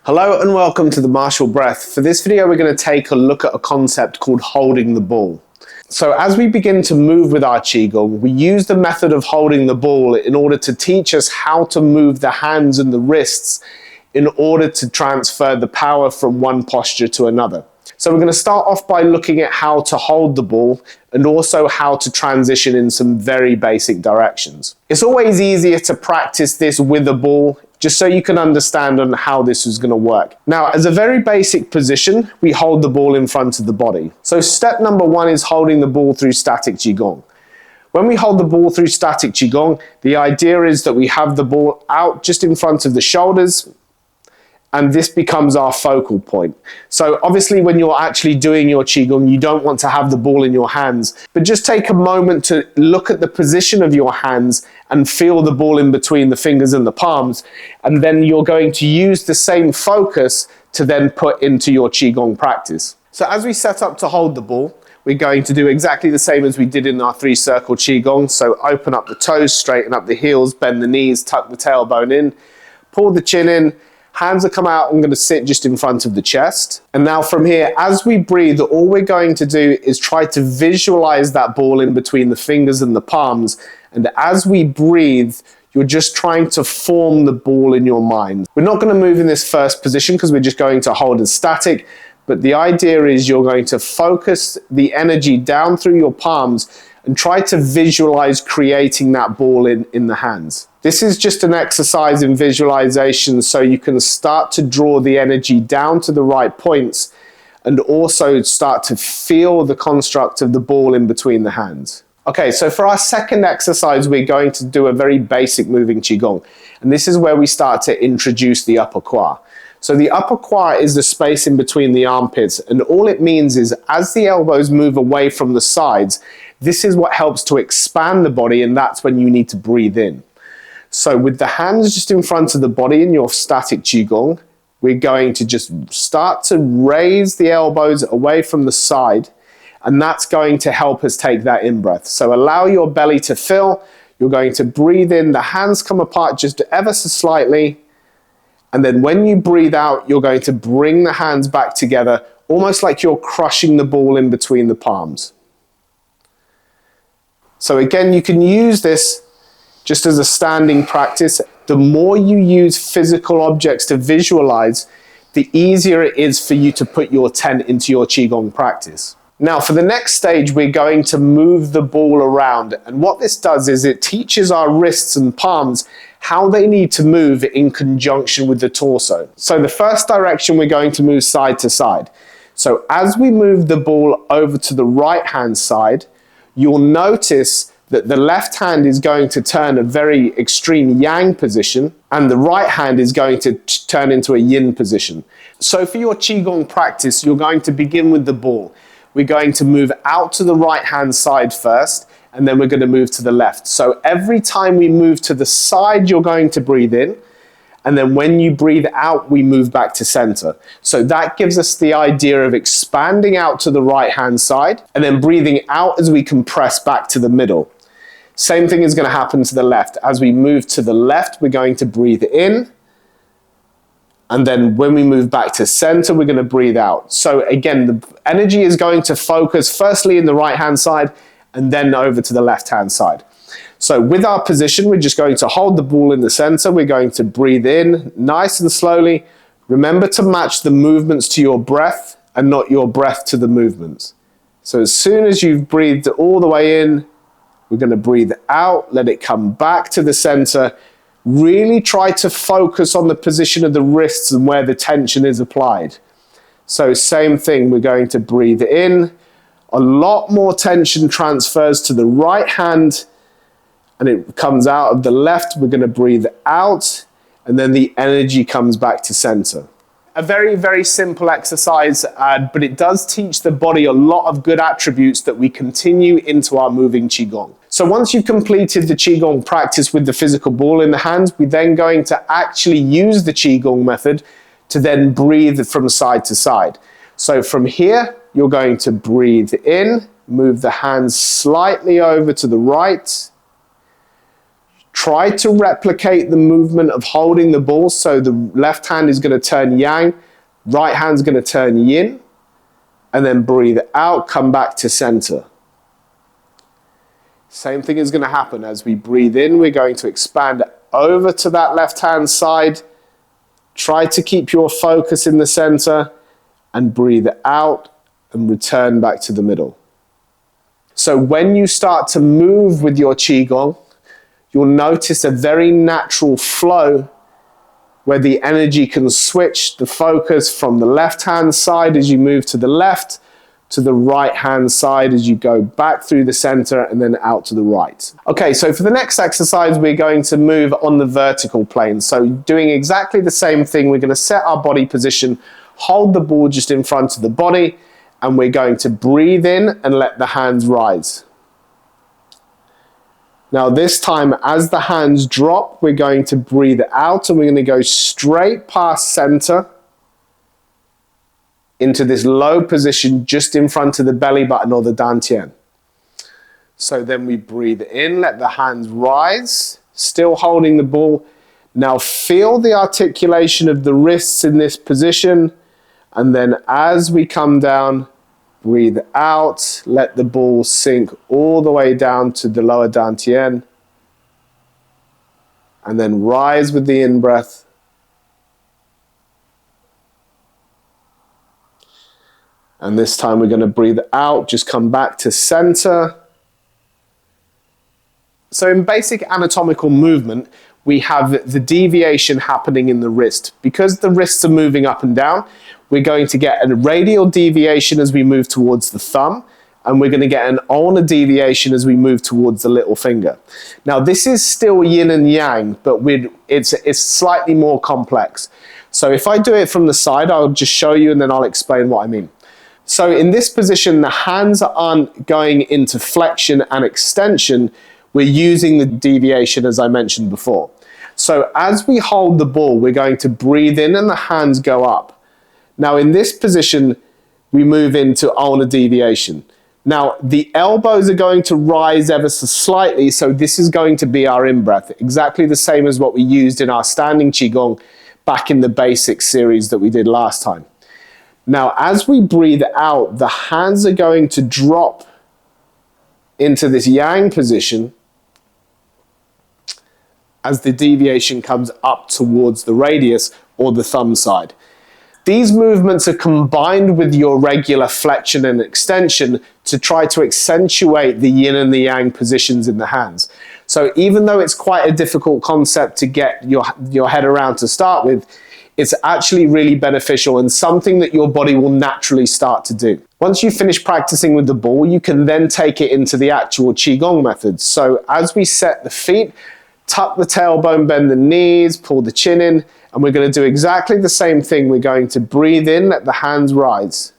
Hello and welcome to the Martial Breath. For this video we're going to take a look at a concept called holding the ball. So as we begin to move with our Qi Gong, we use the method of holding the ball in order to teach us how to move the hands and the wrists in order to transfer the power from one posture to another. So we're going to start off by looking at how to hold the ball and also how to transition in some very basic directions. It's always easier to practice this with a ball just so you can understand on how this is going to work. Now, as a very basic position, we hold the ball in front of the body. So step number one is holding the ball through static Qi Gong. When we hold the ball through static Qi Gong, the idea is that we have the ball out just in front of the shoulders, and this becomes our focal point. So obviously when you're actually doing your Qi Gong, you don't want to have the ball in your hands, but just take a moment to look at the position of your hands and feel the ball in between the fingers and the palms, and then you're going to use the same focus to then put into your Qi Gong practice. So as we set up to hold the ball, we're going to do exactly the same as we did in our three-circle Qi Gong. So open up the toes, straighten up the heels, bend the knees, tuck the tailbone in, pull the chin in, hands will come out. I'm going to sit just in front of the chest. And now from here, as we breathe, all we're going to do is try to visualize that ball in between the fingers and the palms. And as we breathe, you're just trying to form the ball in your mind. We're not going to move in this first position because we're just going to hold it static. But the idea is you're going to focus the energy down through your palms and try to visualize creating that ball in the hands. This is just an exercise in visualization so you can start to draw the energy down to the right points and also start to feel the construct of the ball in between the hands. Okay, so for our second exercise, we're going to do a very basic moving Qi Gong. And this is where we start to introduce the upper Qi. So the upper Qi is the space in between the armpits, and all it means is as the elbows move away from the sides, this is what helps to expand the body, and that's when you need to breathe in. So with the hands just in front of the body in your static Qi Gong, we're going to just start to raise the elbows away from the side, and that's going to help us take that in-breath. So allow your belly to fill, you're going to breathe in, the hands come apart just ever so slightly, and then when you breathe out, you're going to bring the hands back together, almost like you're crushing the ball in between the palms. So again, you can use this just as a standing practice. The more you use physical objects to visualize, the easier it is for you to put your tent into your Qi Gong practice. Now for the next stage, we're going to move the ball around. And what this does is it teaches our wrists and palms how they need to move in conjunction with the torso. So the first direction, we're going to move side to side. So as we move the ball over to the right hand side, you'll notice that the left hand is going to turn a very extreme yang position and the right hand is going to turn into a yin position. So for your Qi Gong practice, you're going to begin with the ball. We're going to move out to the right hand side first, and then we're going to move to the left. So every time we move to the side, you're going to breathe in. And then when you breathe out, we move back to center. So that gives us the idea of expanding out to the right hand side and then breathing out as we compress back to the middle. Same thing is going to happen to the left. As we move to the left, we're going to breathe in. And then when we move back to center, we're going to breathe out. So again, the energy is going to focus firstly in the right hand side and then over to the left hand side. So with our position, we're just going to hold the ball in the center. We're going to breathe in nice and slowly. Remember to match the movements to your breath and not your breath to the movements. So as soon as you've breathed all the way in, we're going to breathe out, let it come back to the center. Really try to focus on the position of the wrists and where the tension is applied. So same thing, we're going to breathe in. A lot more tension transfers to the right hand and it comes out of the left. We're going to breathe out and then the energy comes back to center. A very, very simple exercise, but it does teach the body a lot of good attributes that we continue into our moving Qi Gong. So once you've completed the Qi Gong practice with the physical ball in the hands, we're then going to actually use the Qi Gong method to then breathe from side to side. So from here, you're going to breathe in, move the hands slightly over to the right, Try to replicate the movement of holding the ball. So the left hand is going to turn yang, right hand's going to turn yin, and then breathe out, come back to center. Same thing is going to happen as we breathe in. We're going to expand over to that left hand side. Try to keep your focus in the center and breathe out and return back to the middle. So when you start to move with your Qi Gong, you'll notice a very natural flow where the energy can switch the focus from the left hand side as you move to the left to the right hand side as you go back through the center and then out to the right. Okay, so for the next exercise, we're going to move on the vertical plane. So doing exactly the same thing, we're going to set our body position, hold the ball just in front of the body, and we're going to breathe in and let the hands rise. Now this time, as the hands drop, we're going to breathe out and we're going to go straight past center into this low position just in front of the belly button or the dantian. So then we breathe in, let the hands rise, still holding the ball. Now feel the articulation of the wrists in this position, and then as we come down, breathe out, let the ball sink all the way down to the lower dantian, and then rise with the in-breath. And this time we're going to breathe out, just come back to center. So in basic anatomical movement, we have the deviation happening in the wrist. Because the wrists are moving up and down, we're going to get a radial deviation as we move towards the thumb, and we're going to get an ulnar deviation as we move towards the little finger. Now this is still yin and yang, but it's slightly more complex. So if I do it from the side, I'll just show you and then I'll explain what I mean. So in this position, the hands aren't going into flexion and extension. We're using the deviation as I mentioned before. So as we hold the ball, we're going to breathe in and the hands go up. Now in this position, we move into ulnar deviation. Now the elbows are going to rise ever so slightly, so this is going to be our in-breath, exactly the same as what we used in our standing Qigong back in the basic series that we did last time. Now as we breathe out, the hands are going to drop into this yang position as the deviation comes up towards the radius or the thumb side. These movements are combined with your regular flexion and extension to try to accentuate the yin and the yang positions in the hands. So even though it's quite a difficult concept to get your head around to start with, it's actually really beneficial and something that your body will naturally start to do. Once you finish practicing with the ball, you can then take it into the actual Qigong methods. So as we set the feet, tuck the tailbone, bend the knees, pull the chin in, and we're going to do exactly the same thing. We're going to breathe in, let the hands rise.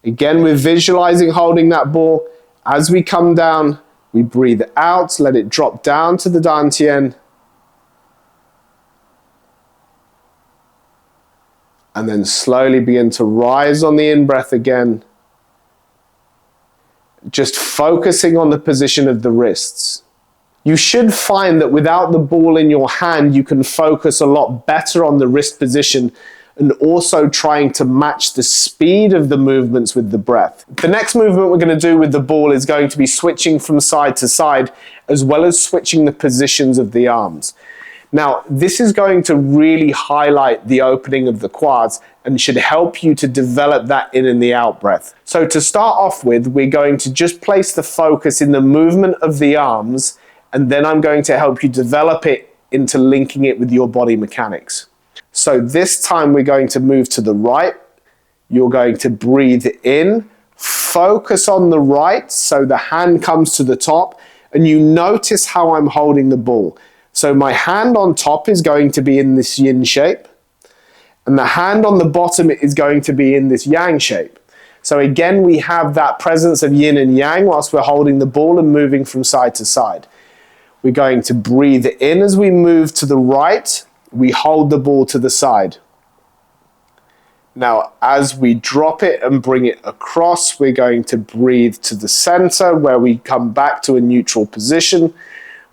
Again, we're visualizing holding that ball. As we come down, we breathe out, let it drop down to the dantian, and then slowly begin to rise on the in-breath again, just focusing on the position of the wrists. You should find that without the ball in your hand, you can focus a lot better on the wrist position and also trying to match the speed of the movements with the breath. The next movement we're going to do with the ball is going to be switching from side to side, as well as switching the positions of the arms. Now, this is going to really highlight the opening of the quads and should help you to develop that in and the out breath. So to start off with, we're going to just place the focus in the movement of the arms, and then I'm going to help you develop it into linking it with your body mechanics. So this time we're going to move to the right. You're going to breathe in, focus on the right, so the hand comes to the top, and you notice how I'm holding the ball. So my hand on top is going to be in this yin shape, and the hand on the bottom is going to be in this yang shape. So again, we have that presence of yin and yang whilst we're holding the ball and moving from side to side. We're going to breathe in as we move to the right. We hold the ball to the side. Now, as we drop it and bring it across, we're going to breathe to the center where we come back to a neutral position.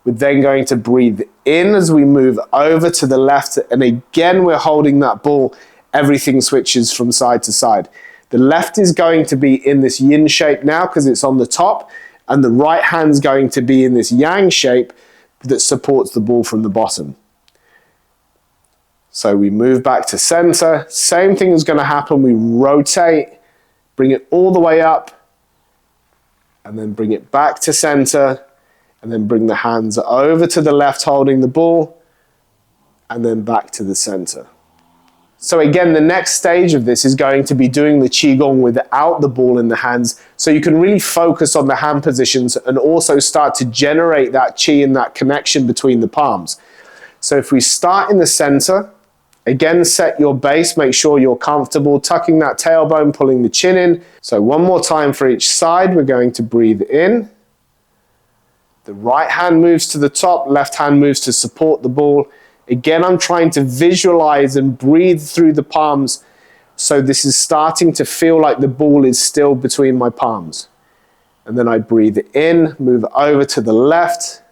We're then going to breathe in as we move over to the left, and again we're holding that ball. Everything switches from side to side. The left is going to be in this yin shape now because it's on the top, and the right hand's going to be in this yang shape that supports the ball from the bottom. So we move back to center. Same thing is going to happen. We rotate, bring it all the way up, and then bring it back to center, and then bring the hands over to the left holding the ball, and then back to the center. So again, the next stage of this is going to be doing the Qi Gong without the ball in the hands, so you can really focus on the hand positions and also start to generate that Qi and that connection between the palms. So if we start in the center, again, set your base, make sure you're comfortable, tucking that tailbone, pulling the chin in. So one more time for each side, we're going to breathe in. The right hand moves to the top, left hand moves to support the ball. Again, I'm trying to visualize and breathe through the palms, so this is starting to feel like the ball is still between my palms. And then I breathe in, move over to the left,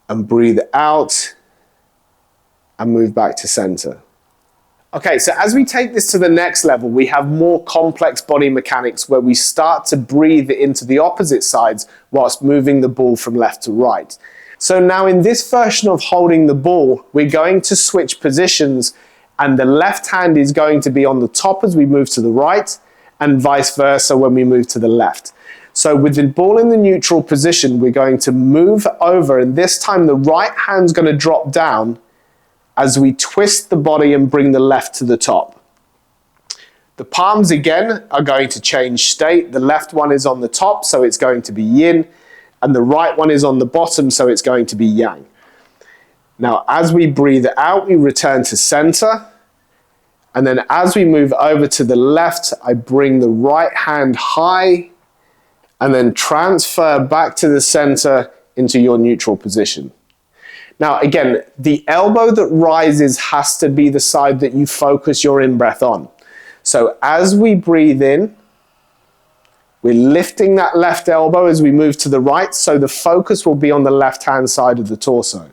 and breathe out, and move back to center. Okay, so as we take this to the next level, we have more complex body mechanics where we start to breathe into the opposite sides whilst moving the ball from left to right. So now in this version of holding the ball, we're going to switch positions, and the left hand is going to be on the top as we move to the right, and vice versa when we move to the left. So with the ball in the neutral position, we're going to move over, and this time the right hand's going to drop down as we twist the body and bring the left to the top. The palms again are going to change state. The left one is on the top, so it's going to be yin, and the right one is on the bottom, so it's going to be yang. Now, as we breathe out, we return to center, and then as we move over to the left, I bring the right hand high, and then transfer back to the center into your neutral position. Now, again, the elbow that rises has to be the side that you focus your in-breath on. So as we breathe in, we're lifting that left elbow as we move to the right, so the focus will be on the left-hand side of the torso.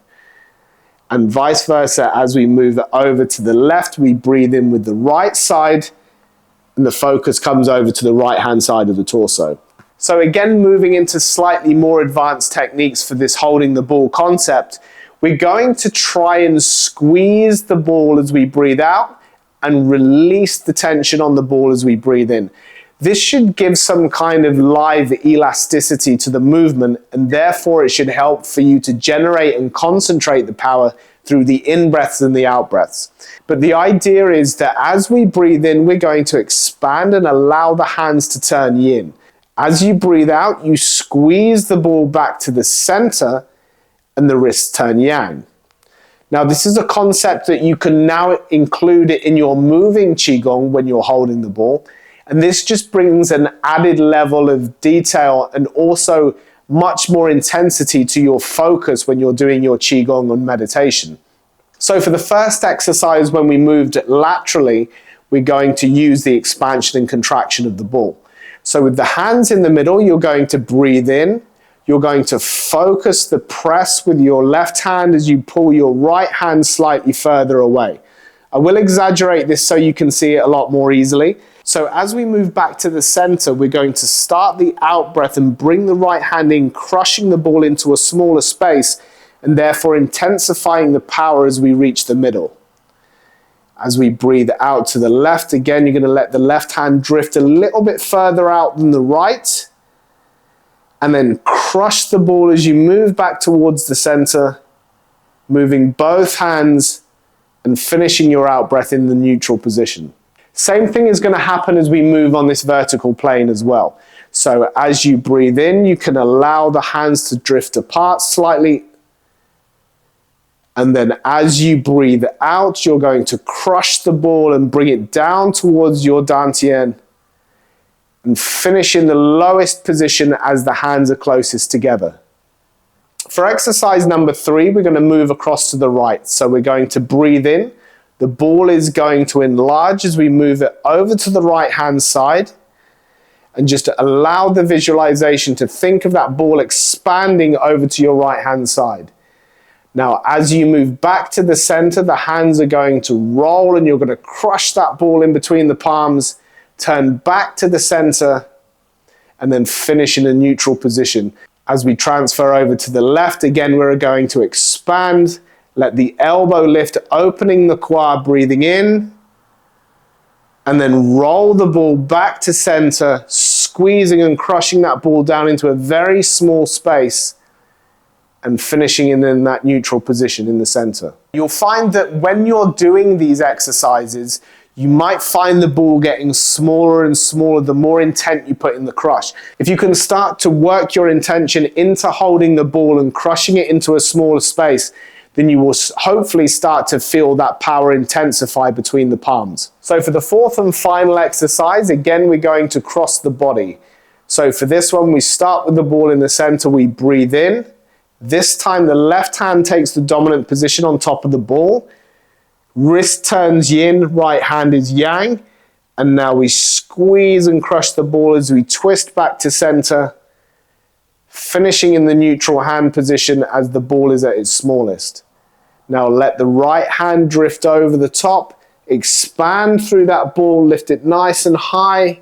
And vice versa, as we move over to the left, we breathe in with the right side, and the focus comes over to the right-hand side of the torso. So again, moving into slightly more advanced techniques for this holding the ball concept, we're going to try and squeeze the ball as we breathe out and release the tension on the ball as we breathe in. This should give some kind of live elasticity to the movement, and therefore it should help for you to generate and concentrate the power through the in-breaths and the out-breaths. But the idea is that as we breathe in, we're going to expand and allow the hands to turn yin. As you breathe out, you squeeze the ball back to the center and the wrists turn yang. Now, this is a concept that you can now include it in your moving Qi Gong when you're holding the ball. And this just brings an added level of detail and also much more intensity to your focus when you're doing your Qi Gong on meditation. So for the first exercise, when we moved laterally, we're going to use the expansion and contraction of the ball. So with the hands in the middle, you're going to breathe in. You're going to focus the press with your left hand as you pull your right hand slightly further away. I will exaggerate this so you can see it a lot more easily. So as we move back to the center, we're going to start the out breath and bring the right hand in, crushing the ball into a smaller space and therefore intensifying the power as we reach the middle. As we breathe out to the left, again, you're going to let the left hand drift a little bit further out than the right, and then crush the ball as you move back towards the center, moving both hands and finishing your out breath in the neutral position. Same thing is going to happen as we move on this vertical plane as well. So as you breathe in, you can allow the hands to drift apart slightly. And then as you breathe out, you're going to crush the ball and bring it down towards your dantian and finish in the lowest position as the hands are closest together. For exercise number 3, we're going to move across to the right. So we're going to breathe in. The ball is going to enlarge as we move it over to the right hand side. and just allow the visualization to think of that ball expanding over to your right hand side. Now, as you move back to the center, the hands are going to roll and you're going to crush that ball in between the palms, turn back to the center, and then finish in a neutral position. As we transfer over to the left, again, we're going to expand, let the elbow lift, opening the quad, breathing in, and then roll the ball back to center, squeezing and crushing that ball down into a very small space, and finishing in that neutral position in the center. You'll find that when you're doing these exercises, you might find the ball getting smaller and smaller the more intent you put in the crush. If you can start to work your intention into holding the ball and crushing it into a smaller space, then you will hopefully start to feel that power intensify between the palms. So for the fourth and final exercise, again, we're going to cross the body. So for this one, we start with the ball in the center, we breathe in. This time the left hand takes the dominant position on top of the ball. Wrist turns yin, right hand is yang. And now we squeeze and crush the ball as we twist back to center, finishing in the neutral hand position as the ball is at its smallest. Now let the right hand drift over the top, expand through that ball, lift it nice and high,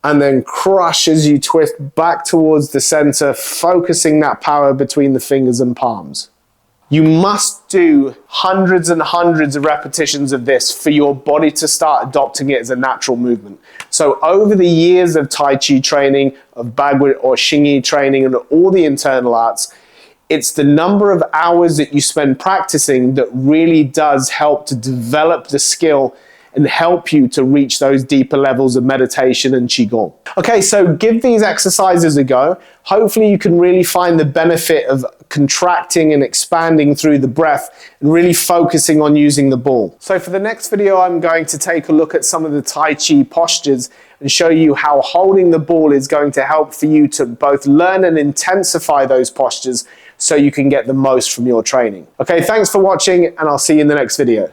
and then crush as you twist back towards the center, focusing that power between the fingers and palms. You must do hundreds and hundreds of repetitions of this for your body to start adopting it as a natural movement. So over the years of Tai Chi training, of Bagua or Xingyi training, and all the internal arts, it's the number of hours that you spend practicing that really does help to develop the skill and help you to reach those deeper levels of meditation and Qi Gong. Okay, so give these exercises a go. Hopefully you can really find the benefit of contracting and expanding through the breath and really focusing on using the ball. So for the next video, I'm going to take a look at some of the Tai Chi postures and show you how holding the ball is going to help for you to both learn and intensify those postures so you can get the most from your training. Okay, thanks for watching, and I'll see you in the next video.